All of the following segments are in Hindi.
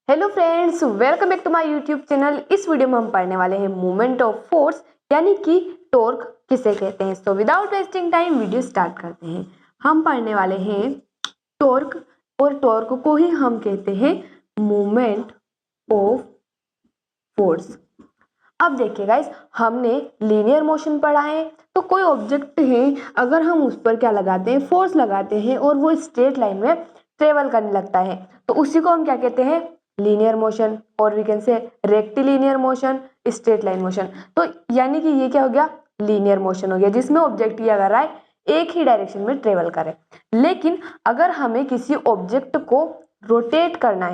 Hello friends, welcome back to my YouTube channel. इस वीडियो में हम पढ़ने वाले हैं मोमेंट ऑफ फोर्स यानी कि टॉर्क किसे कहते हैं। So without wasting time video start करते हैं। हम पढ़ने वाले हैं टॉर्क और टॉर्क को ही हम कहते हैं मोमेंट ऑफ फोर्स। अब देखिए गाइस, हमने लीनियर मोशन पढ़ा है। तो कोई ऑब्जेक्ट है, अगर हम उस पर क्या लगाते हैं, फोर्स लगाते हैं और वो स्ट्रेट लाइन में ट्रेवल करने लगता है तो उसी को हम क्या कहते हैं, लीनियर मोशन। और we can say rectilinear motion, straight line motion. तो यानी कि ये क्या हो गया, लीनियर मोशन हो गया, जिसमें ऑब्जेक्ट ये कर रहा है एक ही डायरेक्शन में ट्रेवल करे। लेकिन अगर हमें किसी ऑब्जेक्ट को रोटेट करना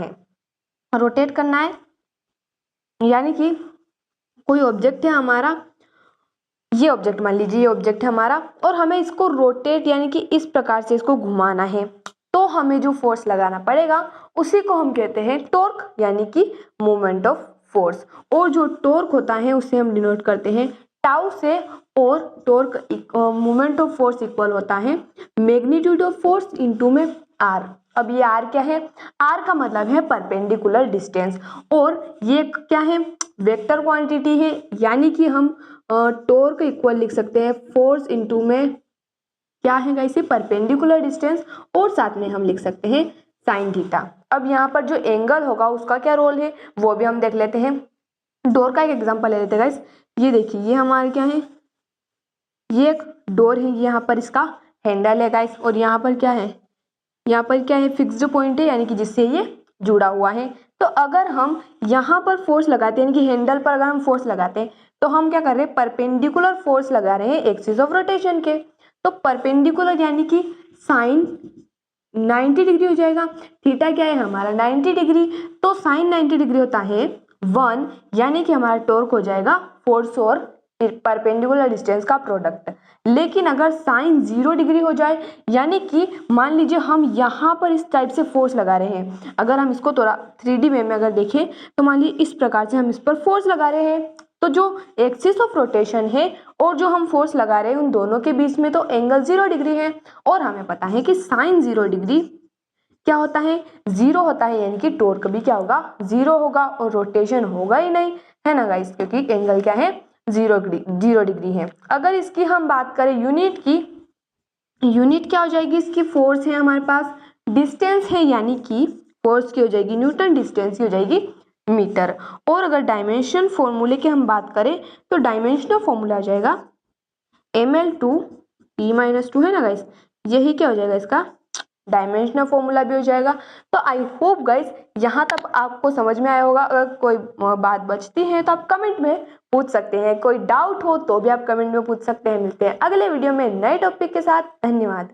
है, यानी कि कोई ऑब्जेक्ट है हमारा, ये ऑब्जेक्ट मान लीजिए, ये ऑब्जेक्ट है हमारा और हमें इसको रोटेट यानी कि इस प्रकार से इसको घुमाना है, तो हमें जो फोर्स लगाना पड़ेगा उसी को हम कहते हैं टॉर्क यानी कि मोमेंट ऑफ फोर्स। और जो टॉर्क होता है उसे हम डिनोट करते हैं टाउ से। और torque moment of force equal होता है मैग्नीट्यूड ऑफ फोर्स इनटू में आर। अब ये आर क्या है, आर का मतलब है परपेंडिकुलर डिस्टेंस और ये क्या है, वेक्टर क्वांटिटी है। यानी कि हम टॉर्क इक्वल लिख सकते हैं फोर्स इनटू में क्या है गाइस, परपेंडिकुलर डिस्टेंस, और साथ में हम लिख सकते हैं साइन थीटा। अब यहाँ पर जो एंगल होगा उसका क्या रोल है वो भी हम देख लेते हैं। डोर का एक एग्जांपल ले लेते हैं गाइस। ये देखिए, ये हमारे क्या है, ये एक डोर है, यहाँ पर इसका हैंडल है गाइस, और यहाँ पर क्या है, यहाँ पर क्या है, फिक्स्ड पॉइंट है यानी कि जिससे ये जुड़ा हुआ है। तो अगर हम यहाँ पर फोर्स लगाते हैं यानी कि हैंडल पर अगर हम फोर्स लगाते हैं तो हम क्या कर रहे हैं, परपेंडिकुलर फोर्स लगा रहे हैं एक्सिस ऑफ रोटेशन के। तो परपेंडिकुलर यानी कि साइन 90 डिग्री हो जाएगा। थीटा क्या है हमारा 90 डिग्री, तो साइन 90 डिग्री होता है 1, यानी कि हमारा टॉर्क हो जाएगा फोर्स और परपेंडिकुलर डिस्टेंस का प्रोडक्ट। लेकिन अगर साइन 0 डिग्री हो जाए, यानी कि मान लीजिए हम यहाँ पर इस टाइप से फोर्स लगा रहे हैं, अगर हम इसको थोड़ा 3D वे में अगर देखें तो मान लीजिए इस प्रकार से हम इस पर फोर्स लगा रहे हैं, तो जो एक्सिस ऑफ रोटेशन है और जो हम फोर्स लगा रहे हैं उन दोनों के बीच में तो एंगल 0 डिग्री है। और हमें पता है कि साइन 0 डिग्री क्या होता है, 0 होता है, यानी कि टॉर्क भी क्या होगा, 0 होगा और रोटेशन होगा ही नहीं, है ना गाइस, क्योंकि एंगल क्या है 0 डिग्री है। अगर इसकी हम बात करें यूनिट की, यूनिट क्या हो जाएगी इसकी, फोर्स है हमारे पास, डिस्टेंस है यानी कि फोर्स की हो जाएगी न्यूटन, डिस्टेंस की हो जाएगी मीटर। और अगर डायमेंशन फॉर्मूले की हम बात करें तो डायमेंशनल फॉर्मूला आ जाएगा ml/t-2 है ना गाइस, यही क्या हो जाएगा इसका डायमेंशनल फॉर्मूला भी हो जाएगा। तो आई होप गाइस यहाँ तक आपको समझ में आया होगा। अगर कोई बात बचती है तो आप कमेंट में पूछ सकते हैं, कोई डाउट हो तो भी आप कमेंट में पूछ सकते हैं। मिलते हैं अगले वीडियो में नए टॉपिक के साथ। धन्यवाद।